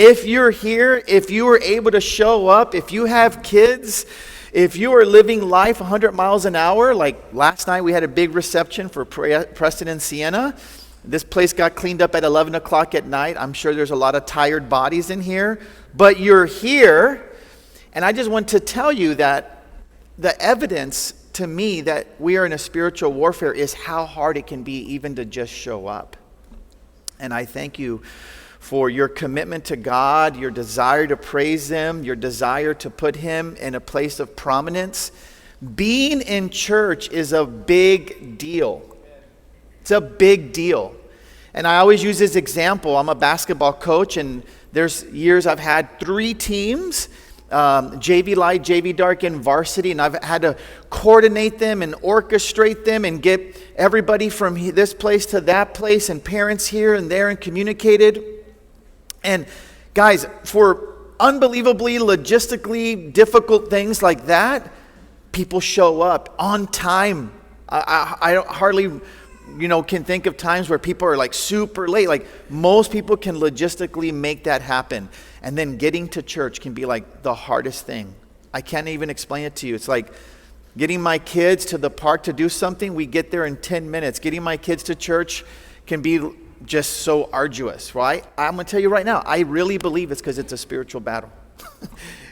If you're here, if you were able to show up, if you have kids, if you are living life 100 miles an hour, like last night we had a big reception for Preston and Sienna. This place got cleaned up at 11 o'clock at night. I'm sure there's a lot of tired bodies in here, but you're here. And I just want to tell you that the evidence to me that we are in a spiritual warfare is how hard it can be even to just show up. And I thank you for your commitment to God, your desire to praise Him, your desire to put Him in a place of prominence. Being in church is a big deal. It's a big deal. And I always use this example. I'm a basketball coach, and there's years I've had 3 teams, JV Light, JV Dark, and Varsity, and I've had to coordinate them and orchestrate them and get everybody from this place to that place and parents here and there and communicated. And guys, for unbelievably logistically difficult things like that, people show up on time. I don't hardly, can think of times where people are like super late. Like most people can logistically make that happen. And then getting to church can be like the hardest thing. I can't even explain it to you. It's like getting my kids to the park to do something. We get there in 10 minutes. Getting my kids to church can be just so arduous, right? I'm going to tell you right now, I really believe it's because it's a spiritual battle.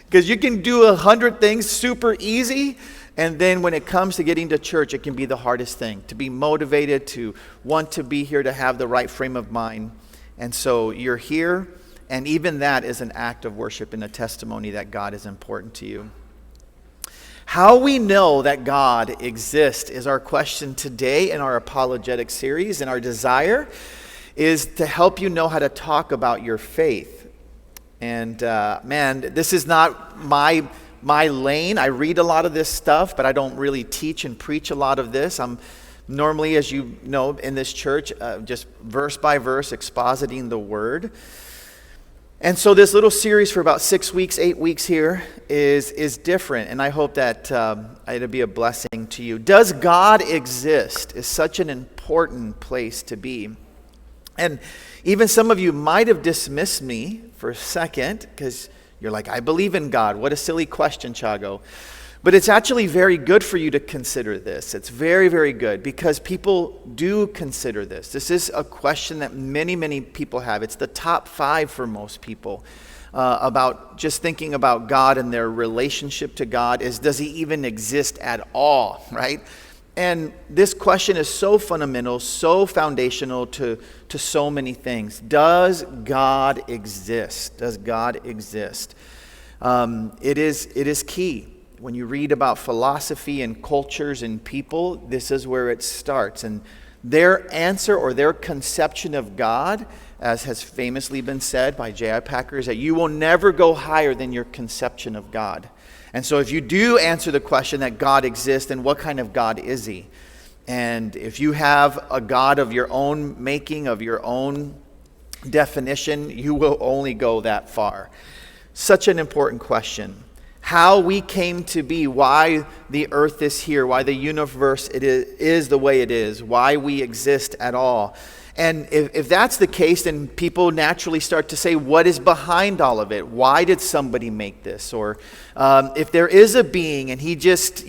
Because you can do 100 things super easy, and then when it comes to getting to church, it can be the hardest thing. To be motivated, to want to be here, to have the right frame of mind. And so you're here, and even that is an act of worship and a testimony that God is important to you. How we know that God exists is our question today in our apologetic series, and our desire is to help you know how to talk about your faith. And this is not my lane. I read a lot of this stuff, but I don't really teach and preach a lot of this. I'm normally, as you know, in this church, just verse by verse expositing the Word. And so this little series for about 6 weeks, 8 weeks here is different, and I hope that it'll be a blessing to you. Does God exist is such an important place to be. And even some of you might have dismissed me for a second because you're like, I believe in God. What a silly question, Chago. But it's actually very good for you to consider this. It's very, very good because people do consider this. This is a question that many, many people have. It's the top 5 for most people about just thinking about God and their relationship to God is, does He even exist at all, right? And this question is so fundamental, so foundational to so many things. Does God exist? Does God exist? It is key. When you read about philosophy and cultures and people, this is where it starts. And their answer or their conception of God, as has famously been said by J.I. Packer, is that you will never go higher than your conception of God. And so if you do answer the question that God exists, then what kind of God is He? And if you have a God of your own making, of your own definition, you will only go that far. Such an important question. How we came to be, why the earth is here, why the universe is the way it is, why we exist at all. And if that's the case, then people naturally start to say, what is behind all of it? Why did somebody make this? Or if there is a being and He just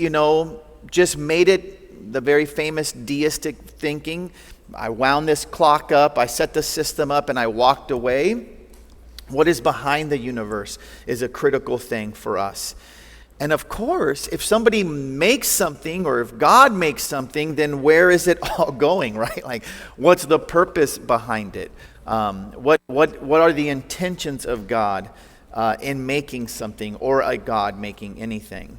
made it, the very famous deistic thinking, I wound this clock up, I set the system up, and I walked away. What is behind the universe is a critical thing for us. And of course, if somebody makes something or if God makes something, then where is it all going, right? Like, what's the purpose behind it? What are the intentions of God in making something or a God making anything?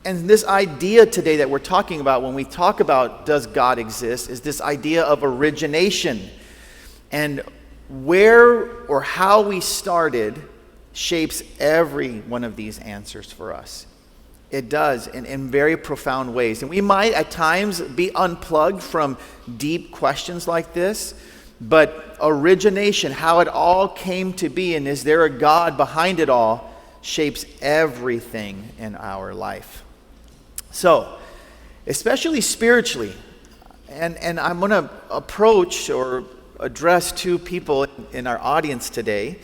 And this idea today that we're talking about when we talk about does God exist is this idea of origination. And where or how we started shapes every one of these answers for us. It does in very profound ways. And we might at times be unplugged from deep questions like this, but origination, how it all came to be, and is there a God behind it all, shapes everything in our life. So, especially spiritually, and I'm going to approach or address 2 people in our audience today.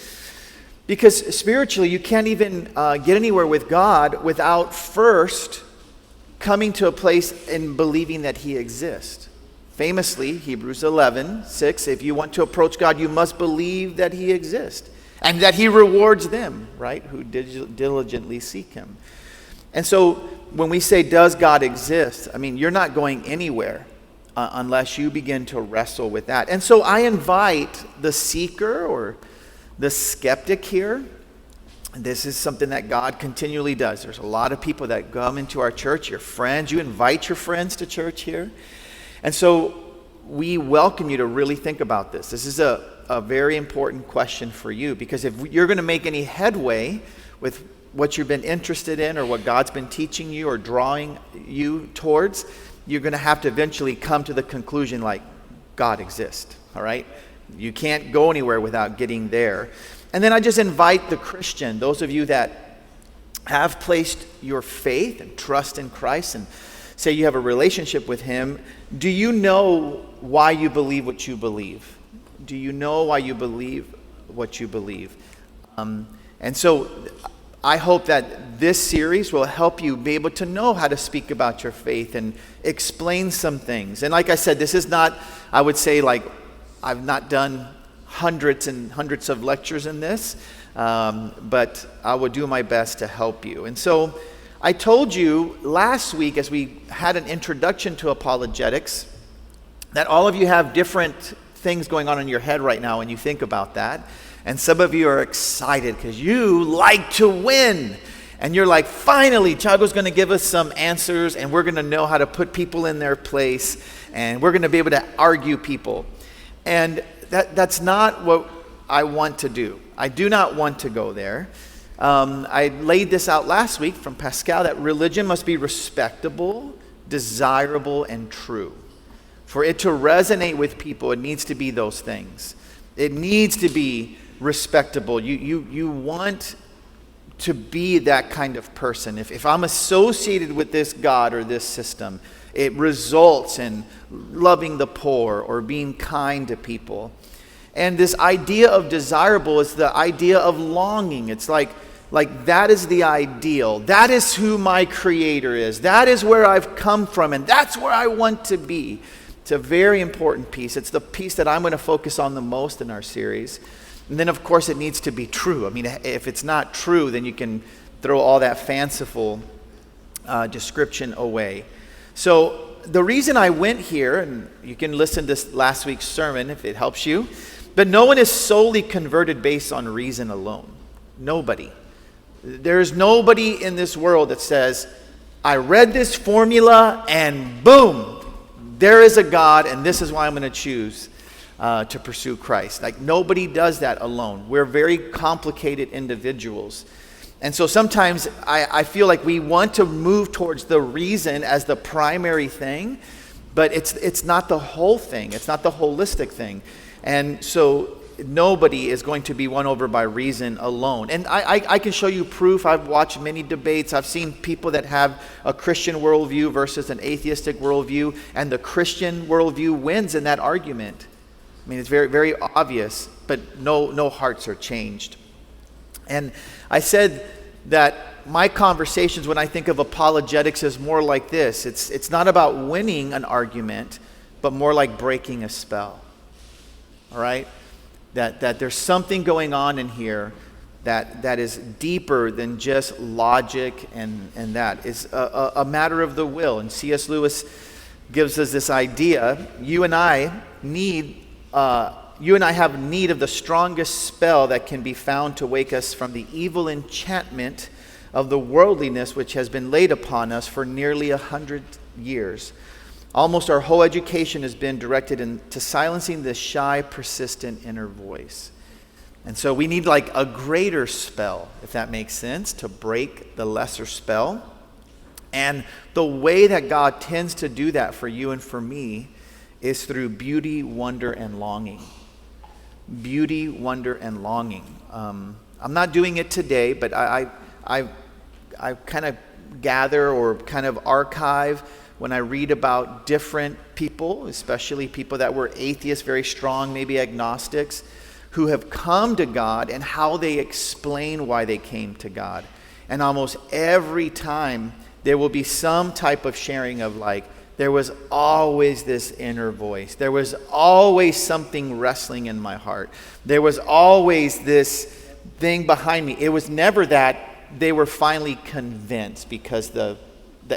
Because spiritually, you can't even get anywhere with God without first coming to a place in believing that he exists. Famously, Hebrews 11:6, if you want to approach God, you must believe that he exists and that he rewards them, right, who diligently seek him. And so when we say, does God exist? I mean, you're not going anywhere unless you begin to wrestle with that. And so I invite the seeker or the skeptic here. This is something that God continually does. There's a lot of people that come into our church, your friends. You invite your friends to church here. And so we welcome you to really think about this. This is a very important question for you, because if you're going to make any headway with what you've been interested in or what God's been teaching you or drawing you towards, you're going to have to eventually come to the conclusion like God exists, all right? You can't go anywhere without getting there. And then I just invite the Christian, those of you that have placed your faith and trust in Christ and say you have a relationship with him, do you know why you believe what you believe? Do you know why you believe what you believe? And so I hope that this series will help you be able to know how to speak about your faith and explain some things. And like I said, this is not, I would say, like, I've not done hundreds and hundreds of lectures in this, but I will do my best to help you. And so I told you last week, as we had an introduction to apologetics, that all of you have different things going on in your head right now when you think about that. And some of you are excited because you like to win. And you're like, finally, Thiago's going to give us some answers, and we're going to know how to put people in their place, and we're going to be able to argue people. And that's not what I want to do. I do not want to go there. I laid this out last week from Pascal, that religion must be respectable, desirable, and true. For it to resonate with people, it needs to be those things. It needs to be respectable. You want to be that kind of person. If I'm associated with this God or this system, it results in loving the poor or being kind to people. And this idea of desirable is the idea of longing. It's like that is the ideal. That is who my Creator is. That is where I've come from, and that's where I want to be. It's a very important piece. It's the piece that I'm going to focus on the most in our series. And then, of course, it needs to be true. I mean, if it's not true, then you can throw all that fanciful description away. So the reason I went here, and you can listen to last week's sermon if it helps you, but no one is solely converted based on reason alone. Nobody. There's nobody in this world that says, I read this formula and boom, there is a God, and this is why I'm going to choose to pursue Christ. Like, nobody does that alone. We're very complicated individuals. And so sometimes I feel like we want to move towards the reason as the primary thing, but it's not the whole thing. It's not the holistic thing. And so nobody is going to be won over by reason alone. And I can show you proof. I've watched many debates. I've seen people that have a Christian worldview versus an atheistic worldview, and the Christian worldview wins in that argument. I mean, it's very, very obvious, but no hearts are changed. And I said that my conversations when I think of apologetics is more like this. It's not about winning an argument, but more like breaking a spell. All right? That there's something going on in here that is deeper than just logic, and that is a matter of the will. And C.S. Lewis gives us this idea. You and I have need of the strongest spell that can be found to wake us from the evil enchantment of the worldliness which has been laid upon us for nearly 100 years. Almost our whole education has been directed into silencing the shy, persistent inner voice. And so we need like a greater spell, if that makes sense, to break the lesser spell. And the way that God tends to do that for you and for me is through beauty, wonder, and longing. Beauty, wonder, and longing. I'm not doing it today, but I kind of gather or kind of archive when I read about different people, especially people that were atheists, very strong, maybe agnostics, who have come to God and how they explain why they came to God. And almost every time there will be some type of sharing of like, there was always this inner voice. There was always something wrestling in my heart. There was always this thing behind me. It was never that they were finally convinced because the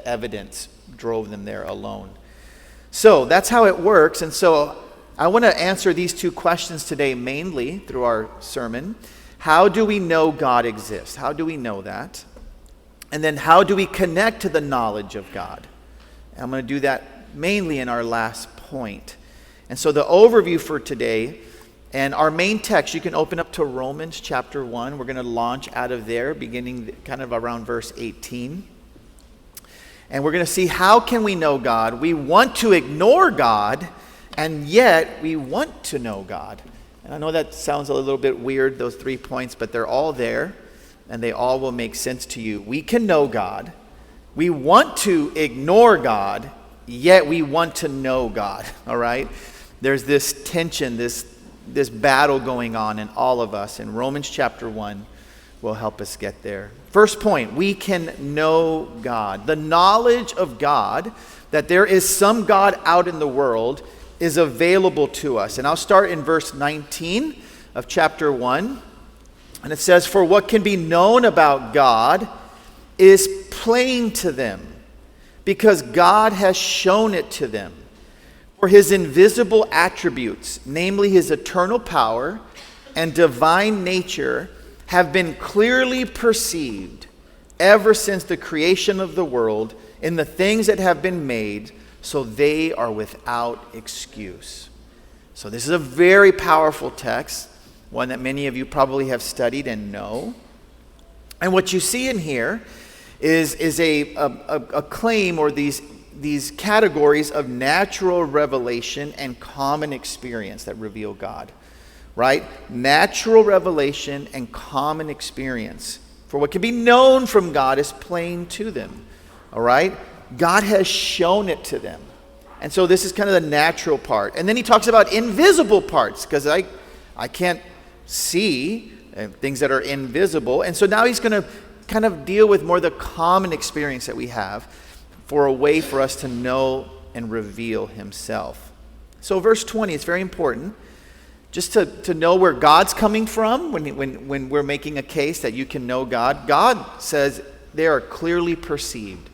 evidence drove them there alone. So that's how it works. And so I want to answer these two questions today mainly through our sermon. How do we know God exists? How do we know that? And then how do we connect to the knowledge of God? And I'm going to do that mainly in our last point. And so the overview for today and our main text, you can open up to Romans chapter 1. We're going to launch out of there beginning kind of around verse 18. And we're going to see how can we know God. We want to ignore God, and yet we want to know God. And I know that sounds a little bit weird, those 3 points, but they're all there, and they all will make sense to you. We can know God. We want to ignore God, yet we want to know God, all right? There's this tension, this battle going on in all of us, and Romans chapter 1 will help us get there. First point, we can know God. The knowledge of God, that there is some God out in the world, is available to us. And I'll start in verse 19 of chapter 1. And it says, "For what can be known about God is plain to them, because God has shown it to them. For his invisible attributes, namely his eternal power and divine nature, have been clearly perceived ever since the creation of the world in the things that have been made, so they are without excuse." So this is a very powerful text, one that many of you probably have studied and know. And what you see in here is a claim, or these categories of natural revelation and common experience that reveal God, right? Natural revelation and common experience. For what can be known from God is plain to them, all right? God has shown it to them. And so this is kind of the natural part. And then he talks about invisible parts, because I can't see things that are invisible. And so now he's going to kind of deal with more the common experience that we have for a way for us to know and reveal himself. So verse 20 is very important, just to know where God's coming from when we're making a case that you can know God. God says they are clearly perceived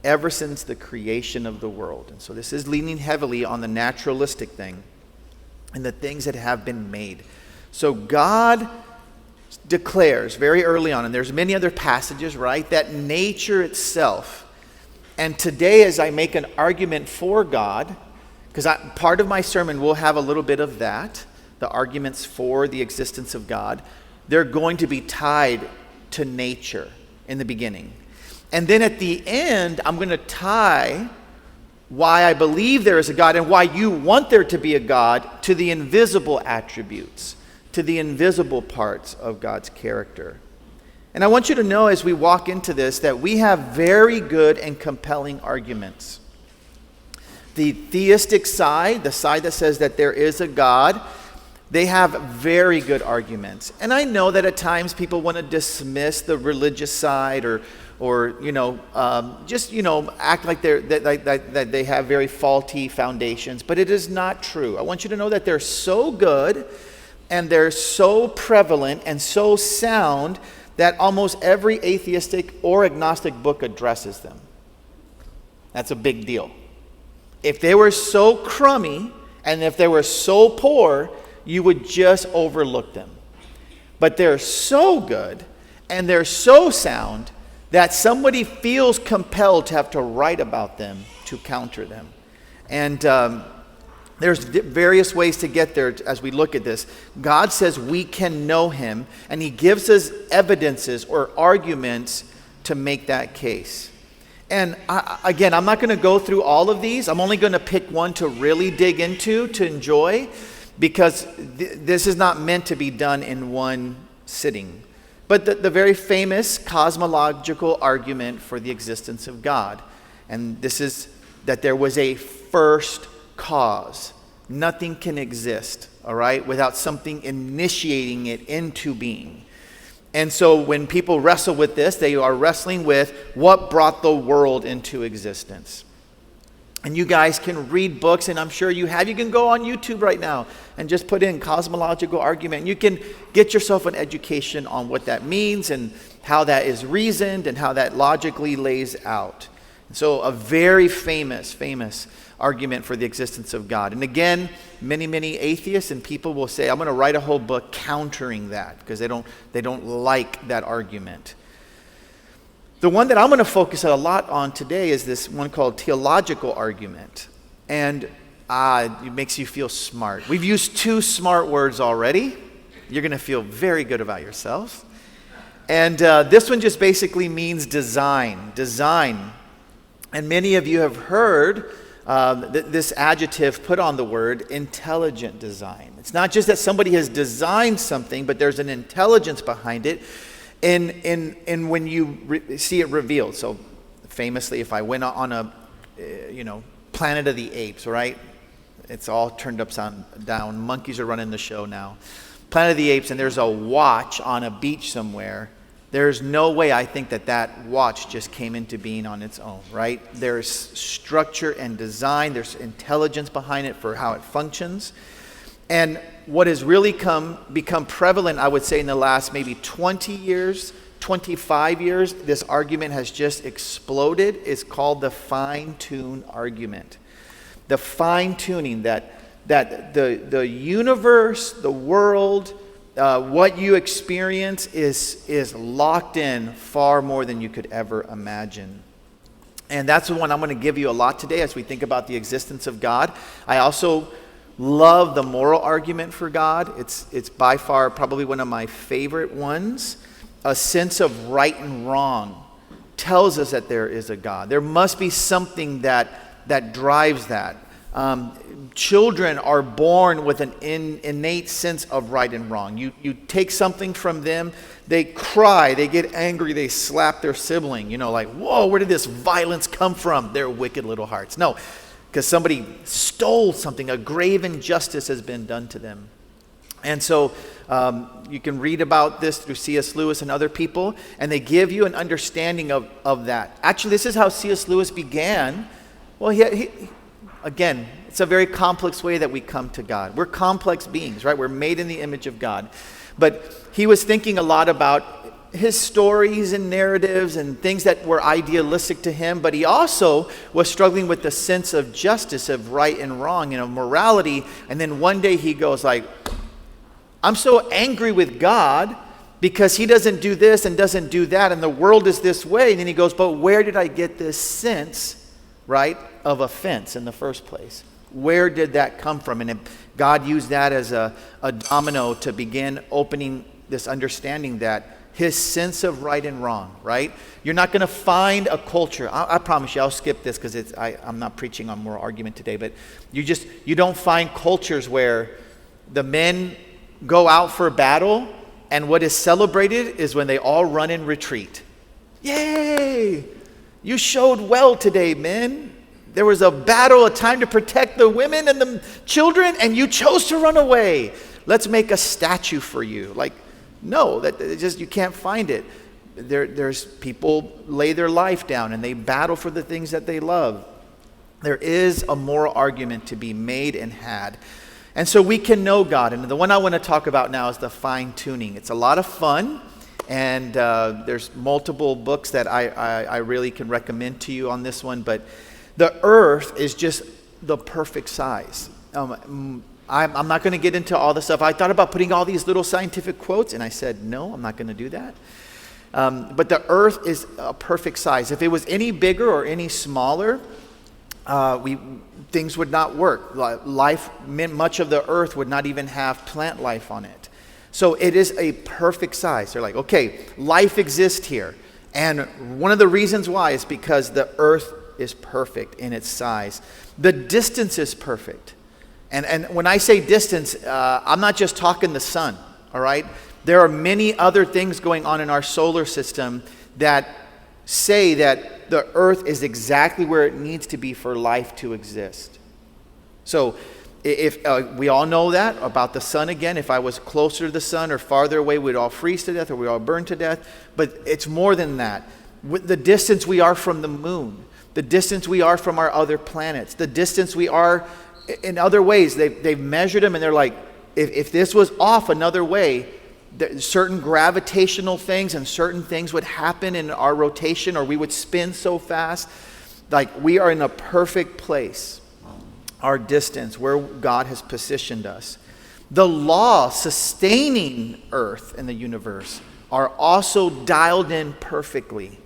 ever since the creation of the world. And so this is leaning heavily on the naturalistic thing and the things that have been made. So God declares very early on, and there's many other passages, right, that nature itself. And today, as I make an argument for God, because part of my sermon will have a little bit of that, the arguments for the existence of God, they're going to be tied to nature in the beginning. And then at the end, I'm going to tie why I believe there is a God and why you want there to be a God to the invisible attributes, to the invisible parts of God's character. And I want you to know as we walk into this that we have very good and compelling arguments. The theistic side, the side that says that there is a God, they have very good arguments. And I know that at times people want to dismiss the religious side or act like that they have very faulty foundations. But it is not true. I want you to know that they're so good and they're so prevalent and so sound that almost every atheistic or agnostic book addresses them. That's a big deal. If they were so crummy and if they were so poor, you would just overlook them. But they're so good and they're so sound that somebody feels compelled to have to write about them to counter them. And there's various ways to get there as we look at this. God says we can know him, and he gives us evidences or arguments to make that case. And again, I'm not going to go through all of these. I'm only going to pick one to really dig into, to enjoy, because this is not meant to be done in one sitting. But the very famous cosmological argument for the existence of God. And this is that there was a first cause. Nothing can exist all right, without something initiating it into being. And so when people wrestle with this, they are wrestling with what brought the world into existence. And you guys can read books, and I'm sure you have. You can go on YouTube right now and just put in cosmological argument. You can get yourself an education on what that means and how that is reasoned and how that logically lays out. So a very famous argument for the existence of God. And again, many atheists and people will say, I'm going to write a whole book countering that because they don't like that argument. The one that I'm going to focus a lot on today is this one called theological argument. And it makes you feel smart. We've used 2 smart words already. You're going to feel very good about yourselves. And this one just basically means design. And many of you have heard this adjective put on the word intelligent design. It's not just that somebody has designed something, but there's an intelligence behind it. And when you see it revealed. So famously, if I went on a Planet of the Apes, right? It's all turned upside down. Monkeys are running the show now. Planet of the Apes, and there's a watch on a beach somewhere. There's no way I think that watch just came into being on its own, right? There's structure and design. There's intelligence behind it for how it functions. And what has really become prevalent, I would say, in the last maybe 20 years, 25 years, this argument has just exploded, is called the fine-tune argument. The fine-tuning that the universe, the world, what you experience is locked in far more than you could ever imagine. And that's the one I'm going to give you a lot today as we think about the existence of God. I also love the moral argument for God. It's by far probably one of my favorite ones. A sense of right and wrong tells us that there is a God. There must be something that drives that. Children are born with an innate sense of right and wrong. You take something from them, they cry, they get angry, they slap their sibling. Like, whoa, where did this violence come from? Their wicked little hearts. No, because somebody stole something. A grave injustice has been done to them. And so you can read about this through C.S. Lewis and other people, and they give you an understanding of that. Actually, this is how C.S. Lewis began. Well, again, it's a very complex way that we come to God. We're complex beings, right? We're made in the image of God. But he was thinking a lot about his stories and narratives and things that were idealistic to him, but he also was struggling with the sense of justice, of right and wrong, and of morality. And then one day he goes like, I'm so angry with God because he doesn't do this and doesn't do that, and the world is this way. And then he goes, but where did I get this sense, right, of offense in the first place? Where did that come from? And God used that as a domino to begin opening this understanding that his sense of right and wrong, right? You're not going to find a culture. I promise you, I'll skip this because I'm not preaching on moral argument today, but you don't find cultures where the men go out for battle and what is celebrated is when they all run in retreat. Yay! You showed well today, men. There was a battle, a time to protect the women and the children, and you chose to run away. Let's make a statue for you. Like, no, you can't find it. There's people lay their life down and they battle for the things that they love. There is a moral argument to be made and had. And so we can know God. And the one I want to talk about now is the fine-tuning. It's a lot of fun. And there's multiple books that I really can recommend to you on this one. But the earth is just the perfect size. I'm not going to get into all the stuff. I thought about putting all these little scientific quotes, and I said, no, I'm not going to do that. But the earth is a perfect size. If it was any bigger or any smaller, things would not work. Much of the earth would not even have plant life on it. So it is a perfect size. They're like, okay, life exists here. And one of the reasons why is because the earth is perfect in its size. The distance is perfect. And when I say distance, I'm not just talking the sun, all right? There are many other things going on in our solar system that say that the earth is exactly where it needs to be for life to exist. So if we all know that about the sun again, if I was closer to the sun or farther away, we'd all freeze to death or we'd all burn to death. But it's more than that. With the distance we are from the moon, the distance we are from our other planets, the distance we are in other ways. They've measured them and they're like, if this was off another way, certain gravitational things and certain things would happen in our rotation, or we would spin so fast. Like, we are in a perfect place, our distance, where God has positioned us. The law sustaining Earth and the universe are also dialed in perfectly.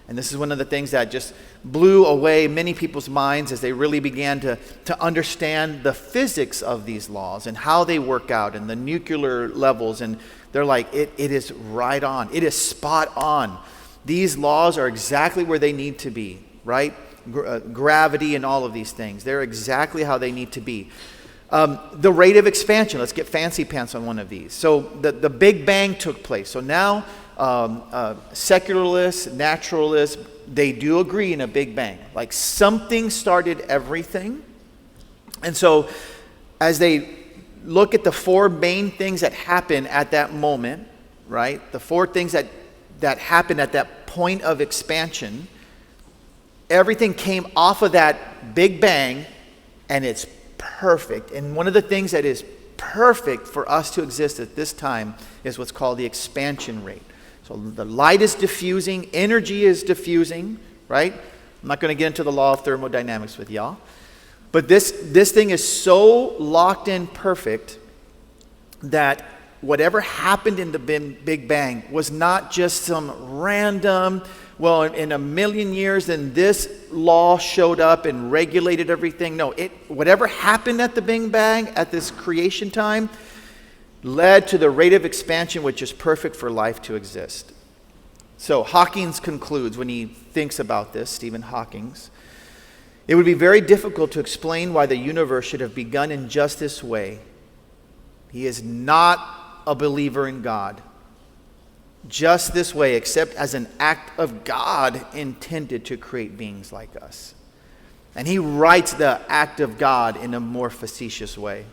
And this is one of the things that just blew away many people's minds as they really began to understand the physics of these laws and how they work out and the nuclear levels. And they're like, it is right on. It is spot on. These laws are exactly where they need to be, right? Gravity and all of these things. They're exactly how they need to be. The rate of expansion. Let's get fancy pants on one of these. So the Big Bang took place. So now secularists, naturalists, they do agree in a Big Bang. Like, something started everything. And so as they look at the four main things that happen at that moment, right? The four things that happened at that point of expansion, everything came off of that Big Bang, and it's perfect. And one of the things that is perfect for us to exist at this time is what's called the expansion rate. So the light is diffusing, energy is diffusing, right? I'm not going to get into the law of thermodynamics with y'all. But this thing is so locked in perfect that whatever happened in the Big Bang was not just some random, well, in a million years, then this law showed up and regulated everything. No, whatever happened at the Big Bang, at this creation time, led to the rate of expansion which is perfect for life to exist. So Hawking concludes when he thinks about this, Stephen Hawking, it would be very difficult to explain why the universe should have begun in just this way. He is not a believer in God. Just this way, except as an act of God intended to create beings like us. And he writes the act of God in a more facetious way.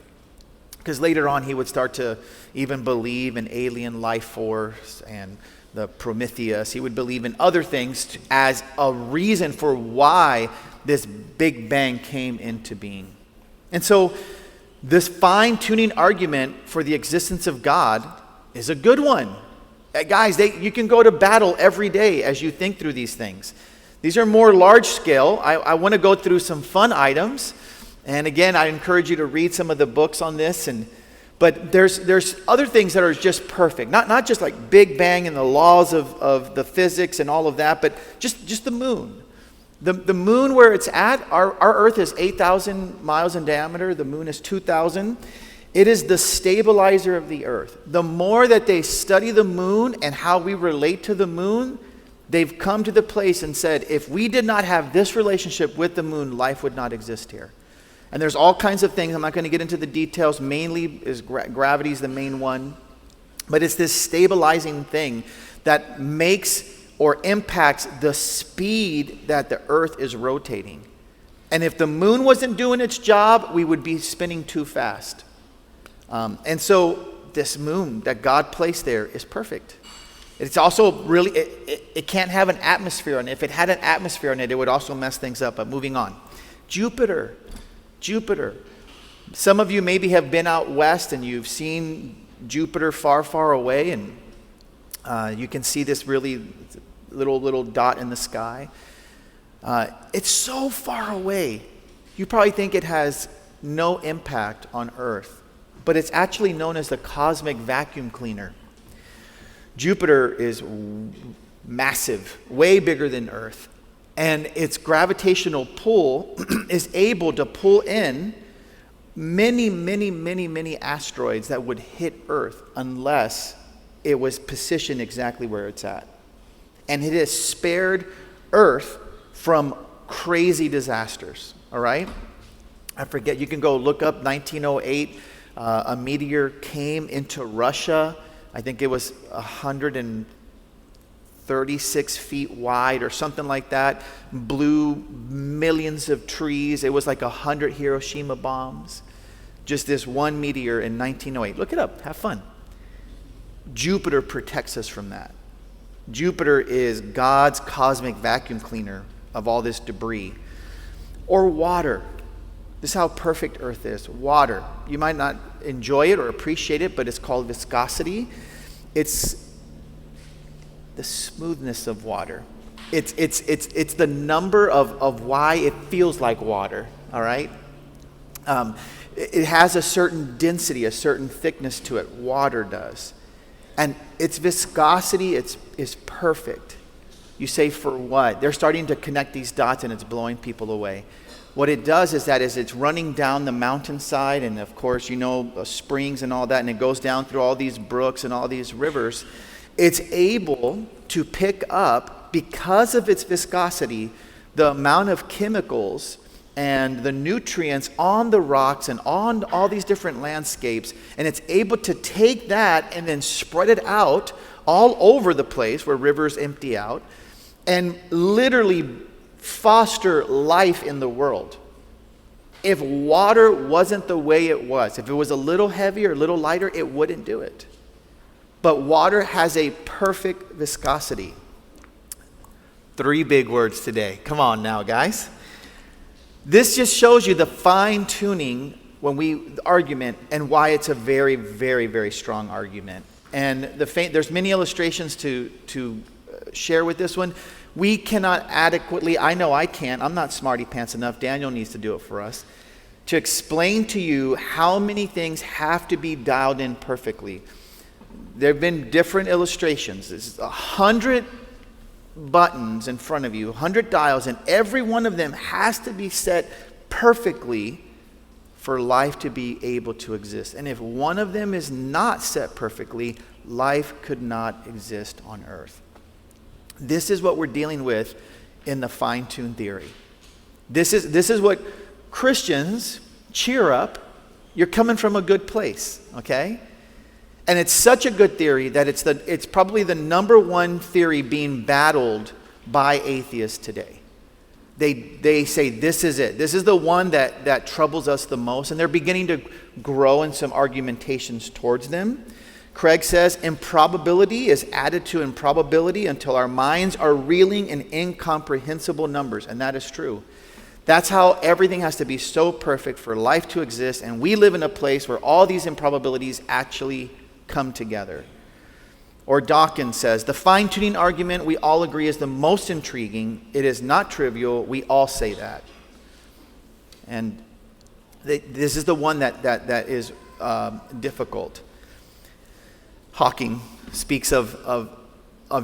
Because later on he would start to even believe in alien life force and the Prometheus. He would believe in other things as a reason for why this Big Bang came into being. And so this fine-tuning argument for the existence of God is a good one. Guys, you can go to battle every day as you think through these things. These are more large scale. I want to go through some fun items. And again, I encourage you to read some of the books on this. But there's other things that are just perfect. Not just like Big Bang and the laws of the physics and all of that, but just the moon. The moon where it's at, our Earth is 8,000 miles in diameter. The moon is 2,000. It is the stabilizer of the Earth. The more that they study the moon and how we relate to the moon, they've come to the place and said, if we did not have this relationship with the moon, life would not exist here. And there's all kinds of things. I'm not going to get into the details. Mainly is gravity is the main one. But it's this stabilizing thing that makes or impacts the speed that the Earth is rotating. And if the moon wasn't doing its job, we would be spinning too fast. And so this moon that God placed there is perfect. It's also really, it can't have an atmosphere on it. If it had an atmosphere on it, it would also mess things up. But moving on. Jupiter. Some of you maybe have been out west and you've seen Jupiter far, far away. And you can see this really little dot in the sky. It's so far away. You probably think it has no impact on Earth. But it's actually known as the cosmic vacuum cleaner. Jupiter is massive, way bigger than Earth. And its gravitational pull is able to pull in many asteroids that would hit Earth unless it was positioned exactly where it's at. And it has spared Earth from crazy disasters, all right? I forget, you can go look up 1908. A meteor came into Russia. I think it was 130 36 feet wide or something like that, blew millions of trees. It was like 100 Hiroshima bombs. Just this one meteor in 1908. Look it up. Have fun. Jupiter protects us from that. Jupiter is God's cosmic vacuum cleaner of all this debris. Or water. This is how perfect Earth is. Water. You might not enjoy it or appreciate it, but it's called viscosity. It's the smoothness of water. It's the number of why it feels like water. All right? It has a certain density, a certain thickness to it. Water does. And its viscosity is perfect. You say, for what? They're starting to connect these dots and it's blowing people away. What it does is that it's running down the mountainside, and of course, springs and all that, and it goes down through all these brooks and all these rivers. It's able to pick up, because of its viscosity, the amount of chemicals and the nutrients on the rocks and on all these different landscapes, and it's able to take that and then spread it out all over the place where rivers empty out and literally foster life in the world. If water wasn't the way it was, if it was a little heavier, a little lighter, it wouldn't do it. But water has a perfect viscosity. 3 big words today. Come on now, guys. This just shows you the fine-tuning argument and why it's a very, very, very strong argument. And there's many illustrations to share with this one. We cannot adequately, I know I can't, I'm not smarty pants enough, Daniel needs to do it for us, to explain to you how many things have to be dialed in perfectly. There have been different illustrations. There's 100 buttons in front of you, 100 dials, and every one of them has to be set perfectly for life to be able to exist. And if one of them is not set perfectly, life could not exist on earth. This is what we're dealing with in the fine-tuned theory. This is what Christians cheer up. You're coming from a good place, okay? And it's such a good theory that it's probably the number one theory being battled by atheists today. They say this is it. This is the one that troubles us the most, and they're beginning to grow in some argumentations towards them. Craig says, improbability is added to improbability until our minds are reeling in incomprehensible numbers. And that is true. That's how everything has to be so perfect for life to exist. And we live in a place where all these improbabilities actually come together. Or Dawkins says, the fine-tuning argument we all agree is the most intriguing. It is not trivial. We all say that. And this is the one that is difficult. Hawking speaks of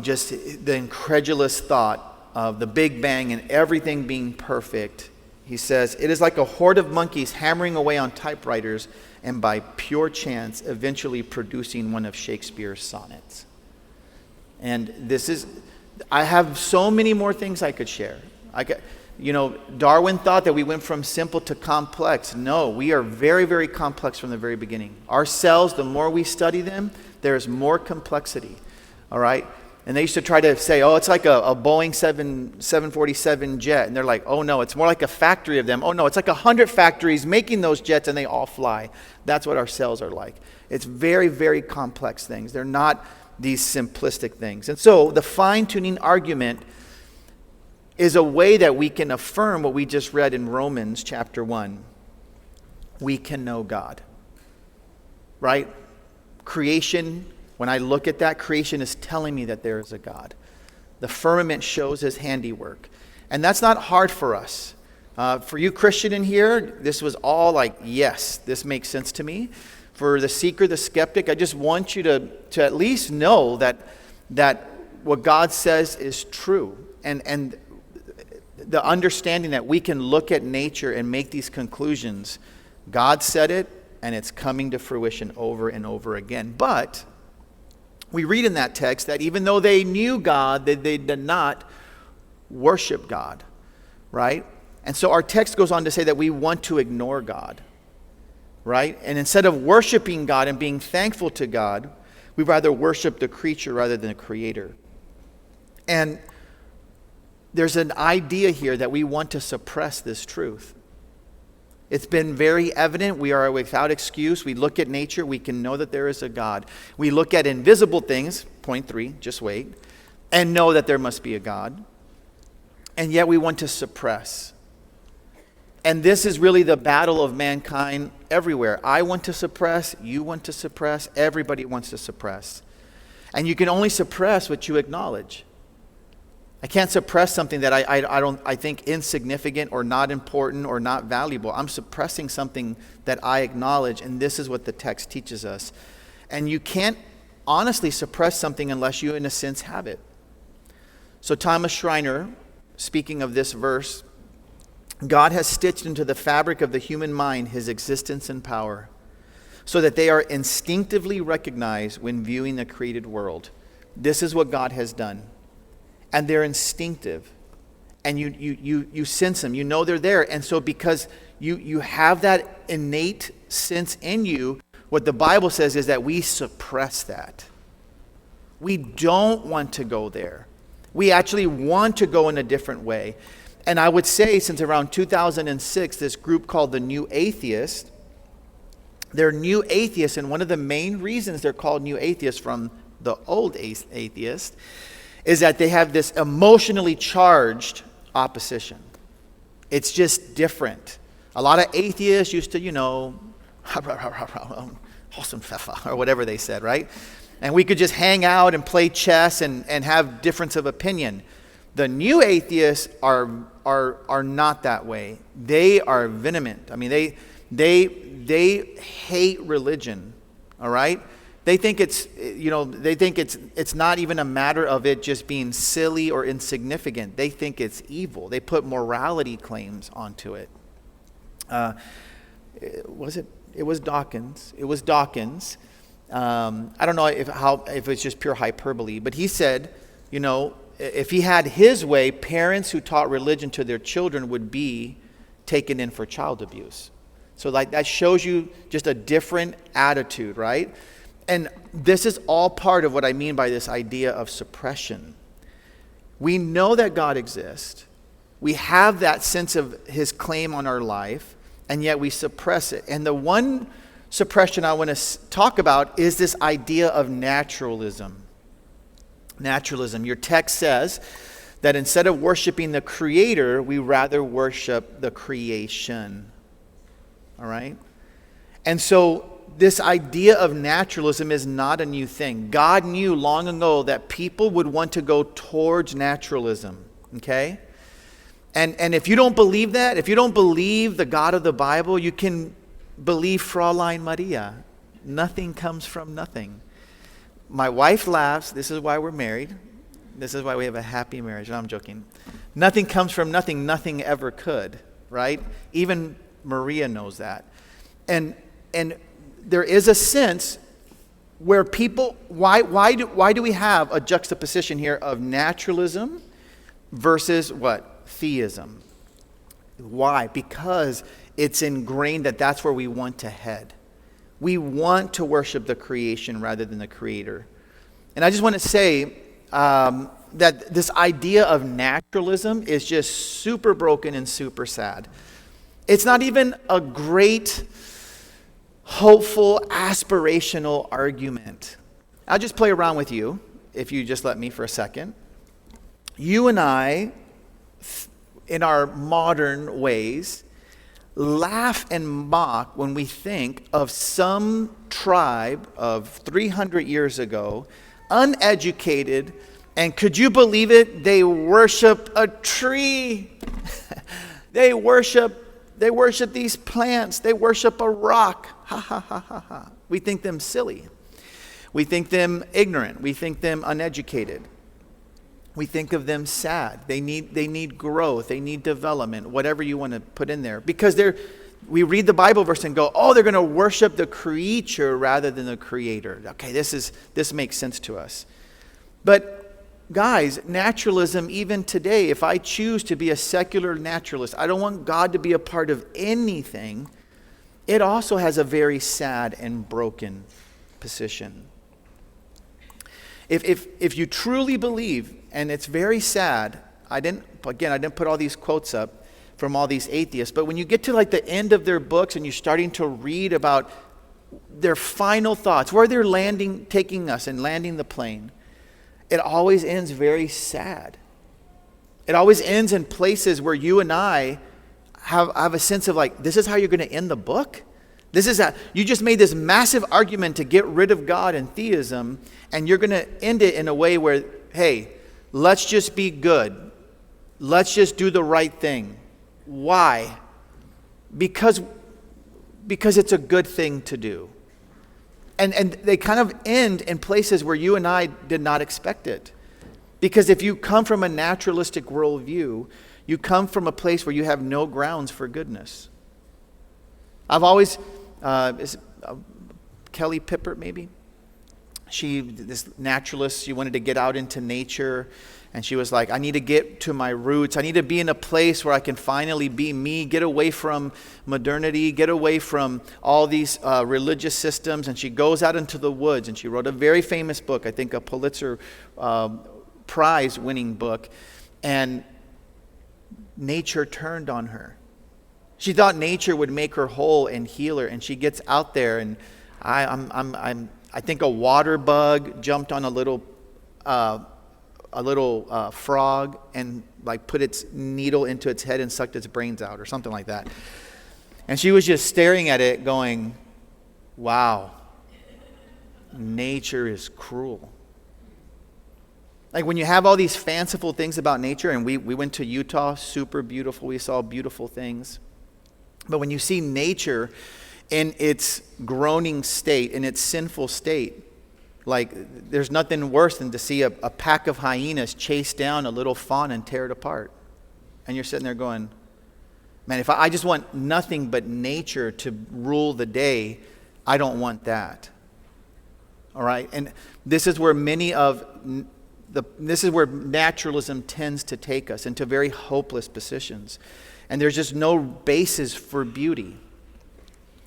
just the incredulous thought of the Big Bang and everything being perfect. He says, it is like a horde of monkeys hammering away on typewriters and by pure chance eventually producing one of Shakespeare's sonnets. And I have so many more things I could share. Darwin thought that we went from simple to complex. No, we are very, very complex from the very beginning. Our cells, the more we study them, there's more complexity, all right? And they used to try to say, it's like a Boeing 747 jet. And they're like, oh, no, it's more like a factory of them. Oh, no, it's like 100 factories making those jets and they all fly. That's what our cells are like. It's very, very complex things. They're not these simplistic things. And so the fine-tuning argument is a way that we can affirm what we just read in Romans chapter 1. We can know God, right? Creation, when I look at that, creation is telling me that there is a God. The firmament shows his handiwork. And that's not hard for us. For you Christian in here, this was all like, yes, this makes sense to me. For the seeker, the skeptic, I just want you to at least know that what God says is true. And the understanding that we can look at nature and make these conclusions. God said it, and it's coming to fruition over and over again. But we read in that text that even though they knew God, they did not worship God, right? And so our text goes on to say that we want to ignore God, right? And instead of worshiping God and being thankful to God, we rather worship the creature rather than the creator. And there's an idea here that we want to suppress this truth. It's been very evident. We are without excuse. We look at nature. We can know that there is a God. We look at invisible things, point 3, just wait, and know that there must be a God. And yet we want to suppress. And this is really the battle of mankind everywhere. I want to suppress. You want to suppress. Everybody wants to suppress. And you can only suppress what you acknowledge. I can't suppress something that I think insignificant or not important or not valuable. I'm suppressing something that I acknowledge, and this is what the text teaches us. And you can't honestly suppress something unless you, in a sense, have it. So Thomas Schreiner, speaking of this verse, God has stitched into the fabric of the human mind his existence and power, so that they are instinctively recognized when viewing the created world. This is what God has done. And they're instinctive. And you sense them. You know they're there. And so because you have that innate sense in you, what the Bible says is that we suppress that. We don't want to go there. We actually want to go in a different way. And I would say since around 2006, this group called the New Atheists, they're New Atheists, and one of the main reasons they're called New Atheists from the old atheist is that they have this emotionally charged opposition. It's just different. A lot of atheists used to, or whatever they said, right? And we could just hang out and play chess and have difference of opinion. The new atheists are not that way. They are vehement. I mean, they hate religion, all right? They think it's not even a matter of it just being silly or insignificant. They think it's evil. They put morality claims onto it. It was Dawkins. I don't know if it's just pure hyperbole, but he said, if he had his way, parents who taught religion to their children would be taken in for child abuse. So that shows you just a different attitude, right? And this is all part of what I mean by this idea of suppression. We know that God exists. We have that sense of his claim on our life, and yet we suppress it. And the one suppression I want to talk about is this idea of naturalism. Naturalism. Your text says that instead of worshiping the Creator, we rather worship the creation. All right? And so this idea of naturalism is not a new thing. God knew long ago that people would want to go towards naturalism, okay? And if you don't believe that, if you don't believe the God of the Bible, you can believe Fräulein Maria. Nothing comes from nothing. My wife laughs. This is why we're married. This is why we have a happy marriage. No, I'm joking. Nothing comes from nothing. Nothing ever could, right? Even Maria knows that. And there is a sense where people, why do we have a juxtaposition here of naturalism versus what? Theism. Why? Because it's ingrained that that's where we want to head. We want to worship the creation rather than the Creator. And I just want to say that this idea of naturalism is just super broken and super sad. It's not even a great, hopeful, aspirational argument. I'll just play around with you, if you just let me for a second. You and I, in our modern ways, laugh and mock when we think of some tribe of 300 years ago, uneducated, and could you believe it? They worship a tree. They worship these plants. They worship a rock. Ha ha ha ha ha. We think them silly. We think them ignorant. We think them uneducated. We think of them sad. They need growth. They need development, whatever you want to put in there. Because we read the Bible verse and go, oh, they're going to worship the creature rather than the Creator. Okay, this makes sense to us. But guys, naturalism, even today, if I choose to be a secular naturalist, I don't want God to be a part of anything, it also has a very sad and broken position. If you truly believe, and it's very sad, I didn't put all these quotes up from all these atheists, but when you get to like the end of their books and you're starting to read about their final thoughts, where they're taking us and landing the plane, it always ends very sad. It always ends in places where you and I have a sense of like, this is how you're going to end the book? You just made this massive argument to get rid of God and theism, and you're going to end it in a way where, hey, let's just be good. Let's just do the right thing. Why? Because it's a good thing to do. And they kind of end in places where you and I did not expect it. Because if you come from a naturalistic worldview, you come from a place where you have no grounds for goodness. I've always, Kelly Pippert maybe? This naturalist, she wanted to get out into nature. And she was like, I need to get to my roots. I need to be in a place where I can finally be me, get away from modernity, get away from all these religious systems. And she goes out into the woods, and she wrote a very famous book, I think a Pulitzer Prize-winning book. And nature turned on her. She thought nature would make her whole and heal her. And she gets out there, and I think a water bug jumped on a little frog and like put its needle into its head and sucked its brains out or something like that. And she was just staring at it going, wow, nature is cruel. Like when you have all these fanciful things about nature, and we went to Utah, super beautiful, we saw beautiful things. But when you see nature in its groaning state, in its sinful state, like, there's nothing worse than to see a pack of hyenas chase down a little fawn and tear it apart. And you're sitting there going, man, if I just want nothing but nature to rule the day, I don't want that. All right? And this is where this is where naturalism tends to take us into very hopeless positions. And there's just no basis for beauty.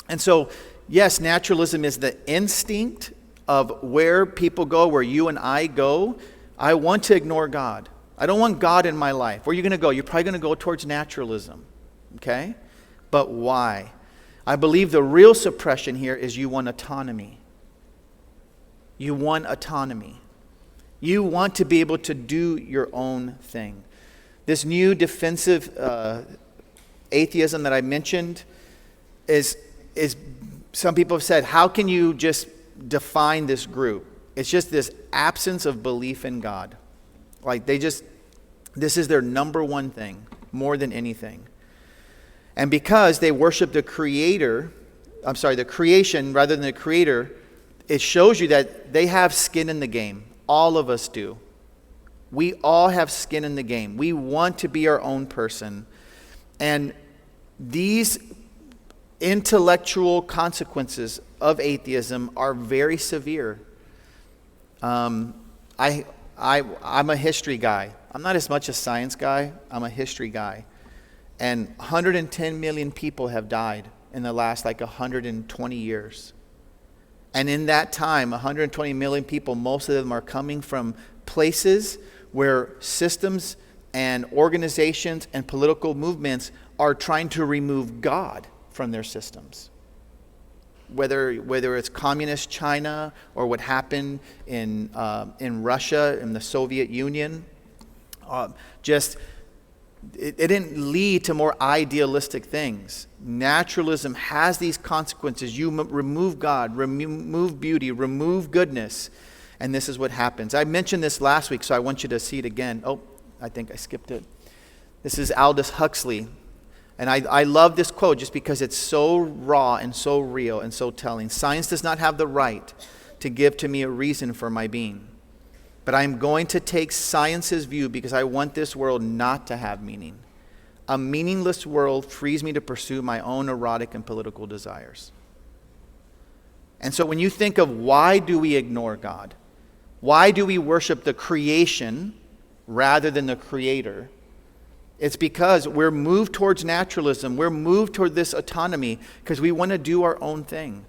And so, yes, naturalism is the instinct of where people go, where you and I go. I want to ignore God. I don't want God in my life. Where are you going to go? You're probably going to go towards naturalism. Okay? But why? I believe the real suppression here is you want autonomy. You want autonomy. You want to be able to do your own thing. This new defensive atheism that I mentioned is some people have said, how can you just define this group? It's just this absence of belief in God. Like this is their number one thing, more than anything. And because they worship the creation rather than the creator, it shows you that they have skin in the game. All of us do. We all have skin in the game. We want to be our own person. And these intellectual consequences of atheism are very severe. I'm a history guy. I'm not as much a science guy. I'm a history guy. And 110 million people have died in the last 120 years. And in that time, 120 million people, most of them are coming from places where systems and organizations and political movements are trying to remove God from their systems. Whether it's communist China or what happened in Russia, in the Soviet Union, it didn't lead to more idealistic things. Naturalism has these consequences. You remove God, remove beauty, remove goodness, and this is what happens. I mentioned this last week, so I want you to see it again. Oh, I think I skipped it. This is Aldous Huxley. And I love this quote just because it's so raw and so real and so telling. Science does not have the right to give to me a reason for my being. But I'm going to take science's view because I want this world not to have meaning. A meaningless world frees me to pursue my own erotic and political desires. And so when you think of why do we ignore God? Why do we worship the creation rather than the creator? It's because we're moved towards naturalism. We're moved toward this autonomy because we want to do our own thing.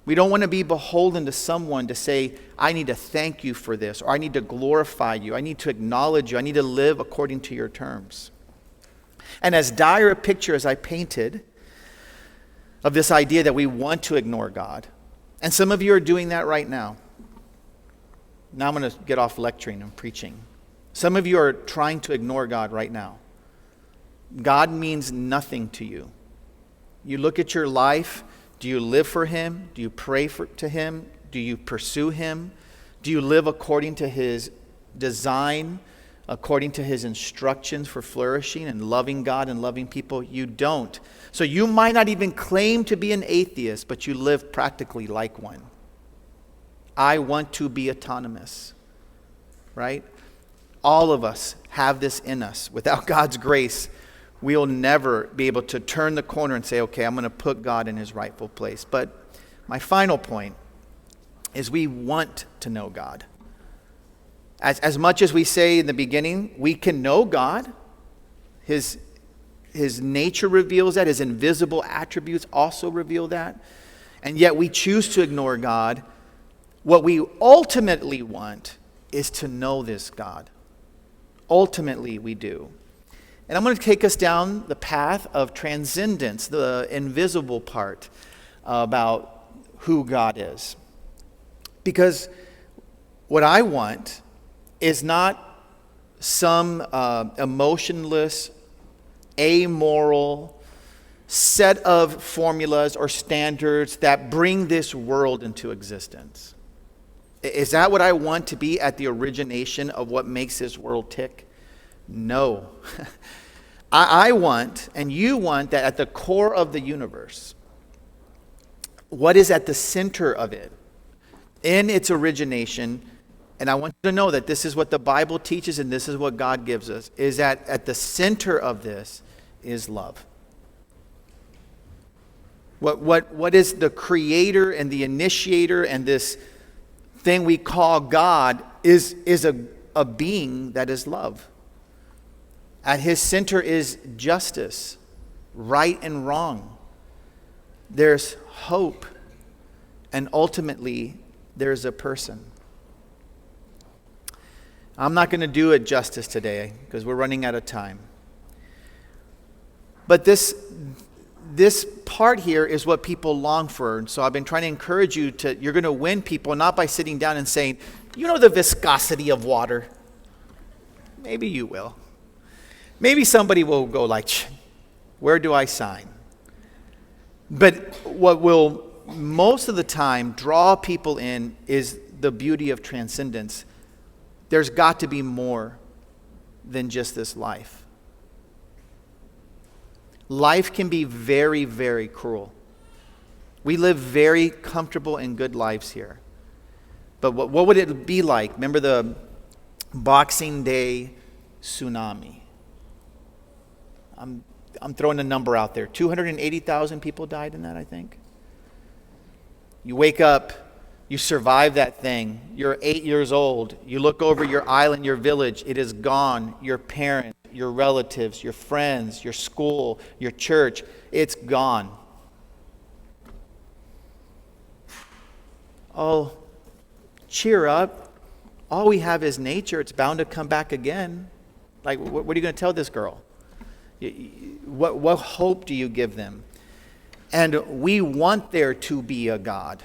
We don't want to be beholden to someone to say, I need to thank you for this, or I need to glorify you, I need to acknowledge you, I need to live according to your terms. And as dire a picture as I painted of this idea that we want to ignore God, and some of you are doing that right now. Now I'm going to get off lecturing and preaching. Some of you are trying to ignore God right now. God means nothing to you. You look at your life. Do you live for Him? Do you pray to Him? Do you pursue Him? Do you live according to His design, according to His instructions for flourishing and loving God and loving people? You don't. So you might not even claim to be an atheist, but you live practically like one. I want to be autonomous, right? All of us have this in us. Without God's grace, we'll never be able to turn the corner and say, okay, I'm going to put God in His rightful place. But my final point is we want to know God. As much as we say in the beginning, we can know God. His nature reveals that. His invisible attributes also reveal that. And yet we choose to ignore God. What we ultimately want is to know this God. Ultimately, we do. And I'm going to take us down the path of transcendence, the invisible part about who God is. Because what I want is not some emotionless, amoral set of formulas or standards that bring this world into existence. Is that what I want to be at the origination of what makes this world tick? No. I want, and you want, that at the core of the universe, what is at the center of it, in its origination, and I want you to know that this is what the Bible teaches and this is what God gives us, is that at the center of this is love. What is the creator and the initiator and this thing we call God is a being that is love. At His center is justice, right and wrong. There's hope, and ultimately there's a person. I'm not going to do it justice today because we're running out of time. But this part here is what people long for. And so I've been trying to encourage you you're going to win people not by sitting down and saying, you know the viscosity of water? Maybe you will. Maybe somebody will go like, where do I sign? But what will most of the time draw people in is the beauty of transcendence. There's got to be more than just this life. Life can be very, very cruel. We live very comfortable and good lives here. But what would it be like? Remember the Boxing Day tsunami? I'm throwing a number out there. 280,000 people died in that, I think. You wake up, you survive that thing. You're 8 years old. You look over your island, your village. It is gone. Your parents, your relatives, your friends, your school, your church. It's gone. Oh, cheer up. All we have is nature. It's bound to come back again. Like, what are you going to tell this girl? What hope do you give them? And we want there to be a God.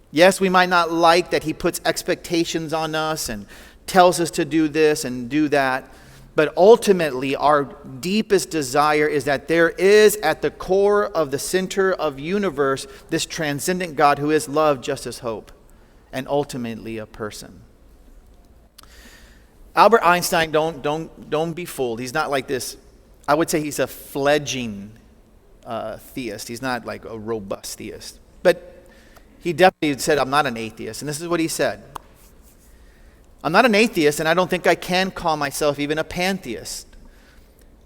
Yes, we might not like that He puts expectations on us and tells us to do this and do that. But ultimately, our deepest desire is that there is at the core of the center of universe this transcendent God who is love, justice, hope, and ultimately a person. Albert Einstein, don't be fooled. He's not like this. I would say he's a fledgling theist. He's not like a robust theist. But he definitely said, I'm not an atheist. And this is what he said. I'm not an atheist, and I don't think I can call myself even a pantheist.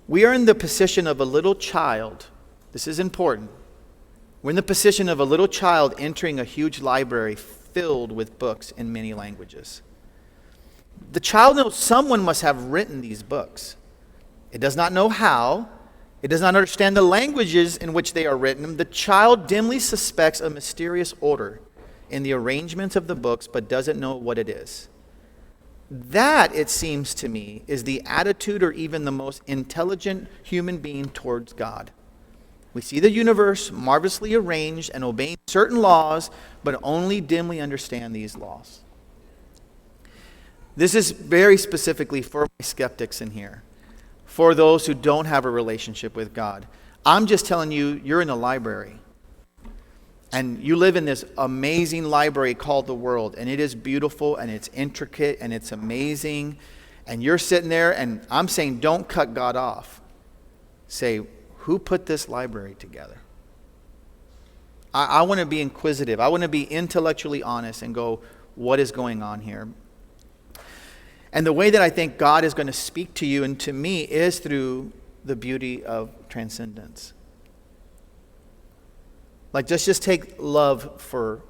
We are in the position of a little child. This is important. We're in the position of a little child entering a huge library filled with books in many languages. The child knows someone must have written these books. It does not know how. It does not understand the languages in which they are written. The child dimly suspects a mysterious order in the arrangement of the books, but doesn't know what it is. That, it seems to me, is the attitude or even the most intelligent human being towards God. We see the universe marvelously arranged and obeying certain laws, but only dimly understand these laws. This is very specifically for my skeptics in here, for those who don't have a relationship with God. I'm just telling you, you're in a library. And you live in this amazing library called the world. And it is beautiful, and it's intricate, and it's amazing. And you're sitting there, and I'm saying, don't cut God off. Say, who put this library together? I want to be inquisitive. I want to be intellectually honest and go, what is going on here? And the way that I think God is going to speak to you and to me is through the beauty of transcendence. Like, just take love for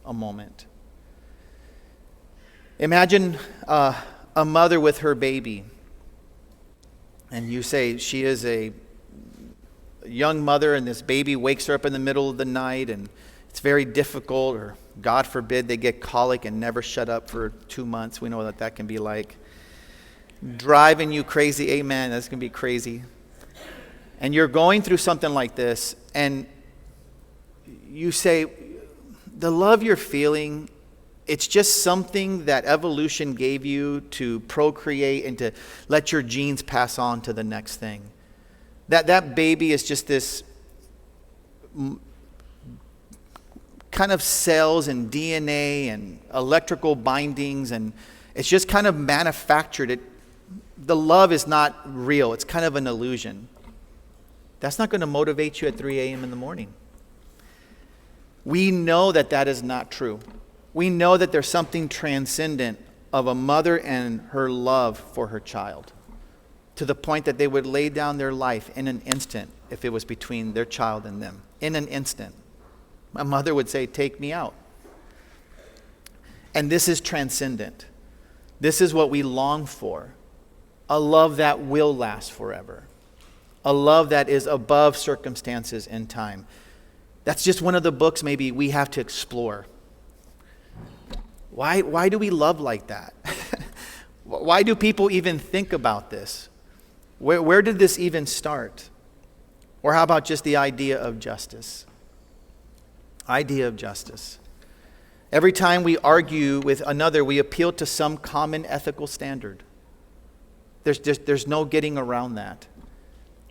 a moment. Imagine a mother with her baby. And you say she is a young mother, and this baby wakes her up in the middle of the night, and it's very difficult, or God forbid they get colic and never shut up for 2 months. We know what that can be like. Driving you crazy. Amen. That's going to be crazy. And you're going through something like this, and you say, the love you're feeling, it's just something that evolution gave you to procreate and to let your genes pass on to the next thing. That baby is just this kind of cells and DNA and electrical bindings, and it's just kind of manufactured. The love is not real. It's kind of an illusion. That's not going to motivate you at 3 a.m. in the morning. We know that that is not true. We know that there's something transcendent of a mother and her love for her child, to the point that they would lay down their life in an instant if it was between their child and them. In an instant. My mother would say, take me out. And this is transcendent. This is what we long for. A love that will last forever. A love that is above circumstances and time. That's just one of the books maybe we have to explore. Why do we love like that? Why do people even think about this? Where did this even start? Or how about just the idea of justice? Idea of justice. Every time we argue with another, we appeal to some common ethical standard. There's no getting around that.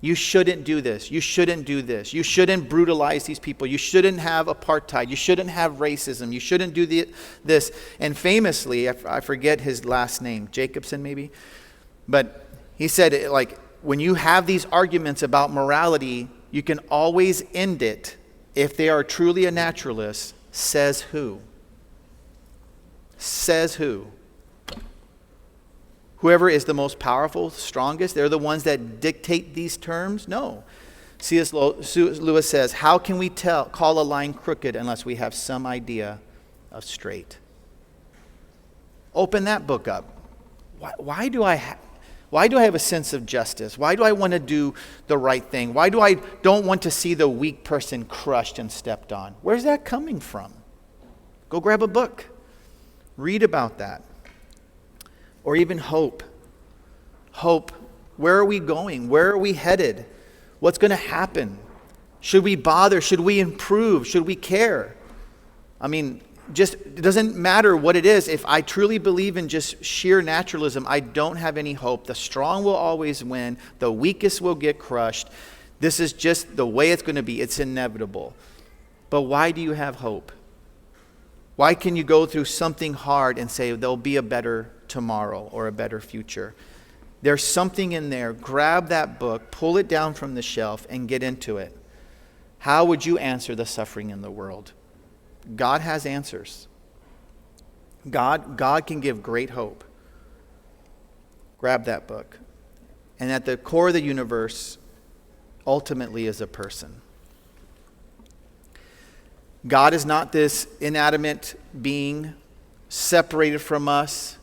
You shouldn't do this. You shouldn't do this. You shouldn't brutalize these people. You shouldn't have apartheid. You shouldn't have racism. You shouldn't do this. And famously, I forget his last name, Jacobson maybe, but he said, like, when you have these arguments about morality, you can always end it, if they are truly a naturalist, says who? Says who? Whoever is the most powerful, strongest, they're the ones that dictate these terms? No. C.S. Lewis says, how can we call a line crooked unless we have some idea of straight? Open that book up. Why do I have a sense of justice? Why do I want to do the right thing? Why do I don't want to see the weak person crushed and stepped on? Where's that coming from? Go grab a book. Read about that. Or even hope. Hope. Where are we going? Where are we headed? What's going to happen? Should we bother? Should we improve? Should we care? I mean, it doesn't matter what it is. If I truly believe in just sheer naturalism, I don't have any hope. The strong will always win. The weakest will get crushed. This is just the way it's going to be. It's inevitable. But why do you have hope? Why can you go through something hard and say there'll be a better tomorrow or a better future? There's something in there. Grab that book, pull it down from the shelf, and get into it. How would you answer the suffering in the world? God has answers. God can give great hope. Grab that book. And at the core of the universe, ultimately, is a person. God is not this inanimate being separated from us,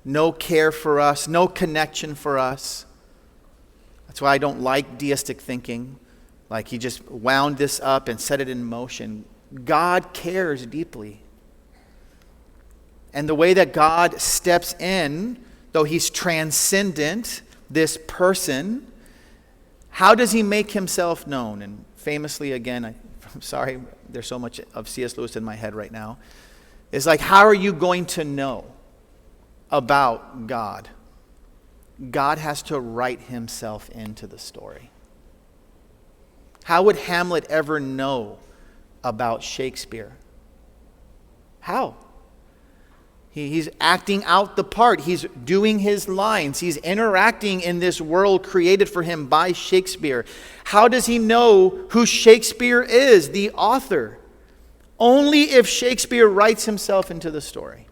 no care for us, no connection for us. That's why I don't like deistic thinking. Like he just wound this up and set it in motion. God cares deeply. And the way that God steps in, though he's transcendent, this person, how does he make himself known? And famously, again, I'm sorry, there's so much of C.S. Lewis in my head right now. It's like, how are you going to know about God? God has to write himself into the story. How would Hamlet ever know about Shakespeare? How? He's acting out the part. He's doing his lines. He's interacting in this world created for him by Shakespeare. How does he know who Shakespeare is, the author? Only if Shakespeare writes himself into the story.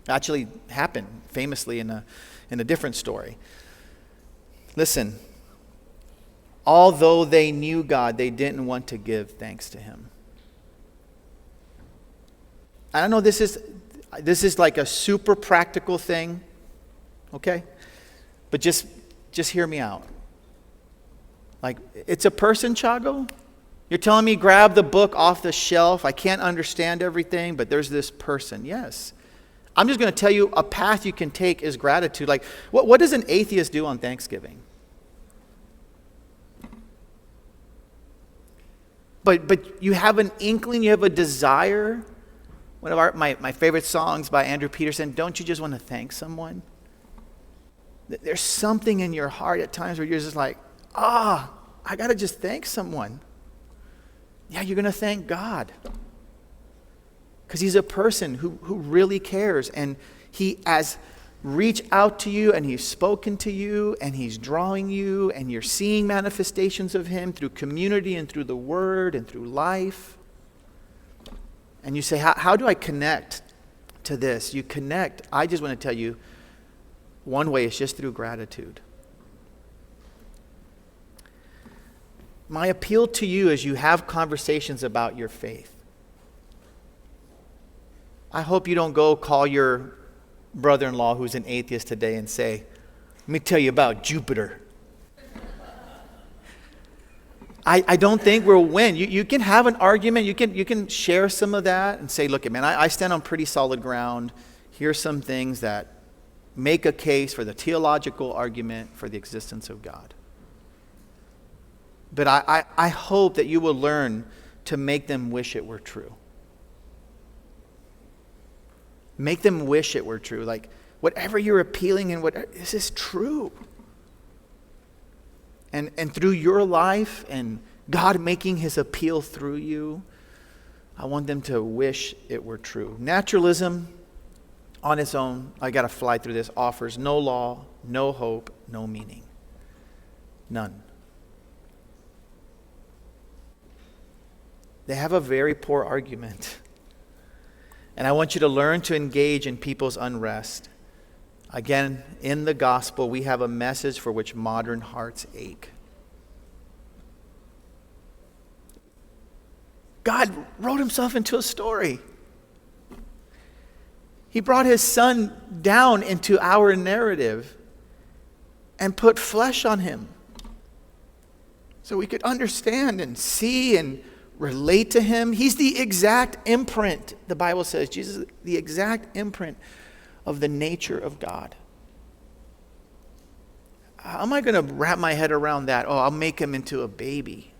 Actually happened famously in a different story. Listen, although they knew God, they didn't want to give thanks to him. I don't know, this is like a super practical thing, okay? But just hear me out. Like, it's a person, Chago? You're telling me grab the book off the shelf. I can't understand everything, but there's this person. Yes. I'm just going to tell you a path you can take is gratitude. Like, what does an atheist do on Thanksgiving? But you have an inkling, you have a desire. One of my favorite songs by Andrew Peterson, don't you just want to thank someone? There's something in your heart at times where you're just like, I got to just thank someone. Yeah, you're going to thank God. Because he's a person who really cares. And he has reached out to you and he's spoken to you and he's drawing you and you're seeing manifestations of him through community and through the word and through life. And you say, how do I connect to this? You connect. I just want to tell you, one way is just through gratitude. My appeal to you as you have conversations about your faith, I hope you don't go call your brother-in-law who's an atheist today and say, let me tell you about Jupiter. I don't think we'll win. You can have an argument. You can share some of that and say, look, man, I stand on pretty solid ground. Here's some things that make a case for the theological argument for the existence of God. But I hope that you will learn to make them wish it were true. Make them wish it were true. Like, whatever you're appealing and this is true. And through your life and God making his appeal through you, I want them to wish it were true. Naturalism on its own, I got to fly through this, offers no law, no hope, no meaning. None. They have a very poor argument. And I want you to learn to engage in people's unrest. Again, in the gospel, we have a message for which modern hearts ache. God wrote himself into a story. He brought his son down into our narrative and put flesh on him so we could understand and see and relate to him. He's the exact imprint, the Bible says. Jesus is the exact imprint of the nature of God. How am I going to wrap my head around that? Oh, I'll make him into a baby.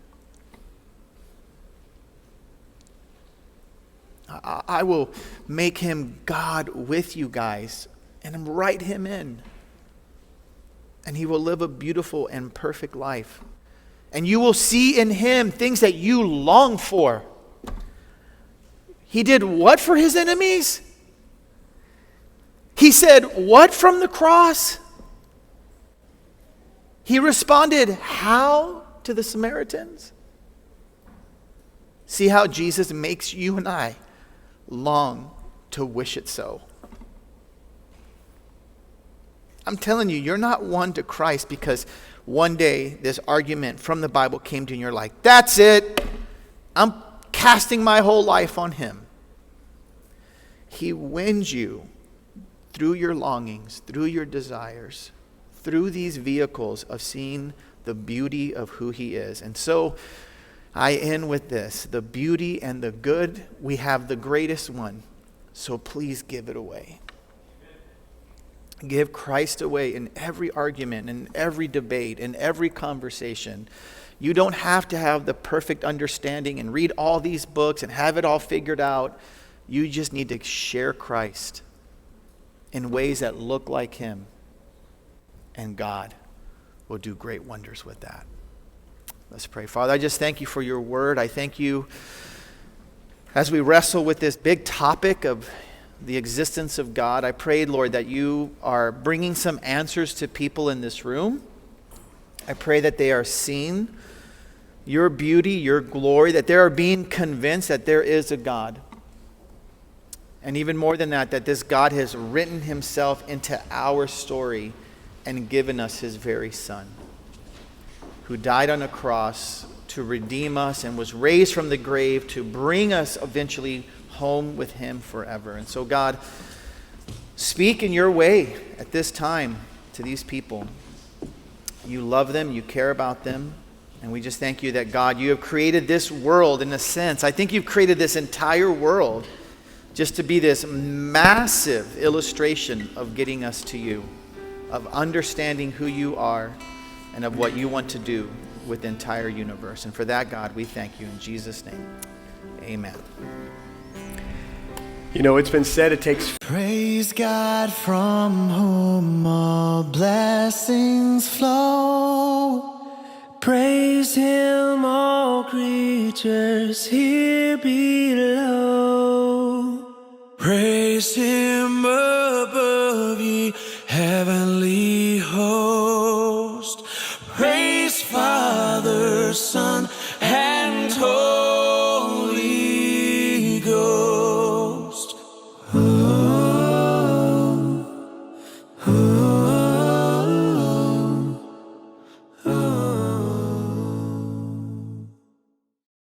I will make him God with you guys and write him in. And he will live a beautiful and perfect life. And you will see in him things that you long for. He did what for his enemies? He said what from the cross? He responded how to the Samaritans? See how Jesus makes you and I long to wish it so. I'm telling you, you're not won to Christ because one day this argument from the Bible came to you and you're like, that's it. I'm casting my whole life on him. He wins you through your longings, through your desires, through these vehicles of seeing the beauty of who he is. And so I end with this: the beauty and the good, we have the greatest one. So please give it away. Give Christ away in every argument, in every debate, in every conversation. You don't have to have the perfect understanding and read all these books and have it all figured out. You just need to share Christ in ways that look like him. And God will do great wonders with that. Let's pray. Father, I just thank you for your word. I thank you as we wrestle with this big topic of the existence of God. I pray, Lord, that you are bringing some answers to people in this room. I pray that they are seeing your beauty, your glory, that they are being convinced that there is a God. And even more than that, that this God has written himself into our story and given us his very Son, who died on a cross to redeem us and was raised from the grave to bring us eventually home with him forever. And so, God, speak in your way at this time to these people. You love them, you care about them, and we just thank you that, God, you have created this world in a sense. I think you've created this entire world just to be this massive illustration of getting us to you, of understanding who you are and of what you want to do with the entire universe. And for that, God, we thank you in Jesus' name. Amen. You know, it's been said it takes... Praise God from whom all blessings flow. Praise him, all creatures here below. Praise him above, ye heavenly host. Praise Father, Son,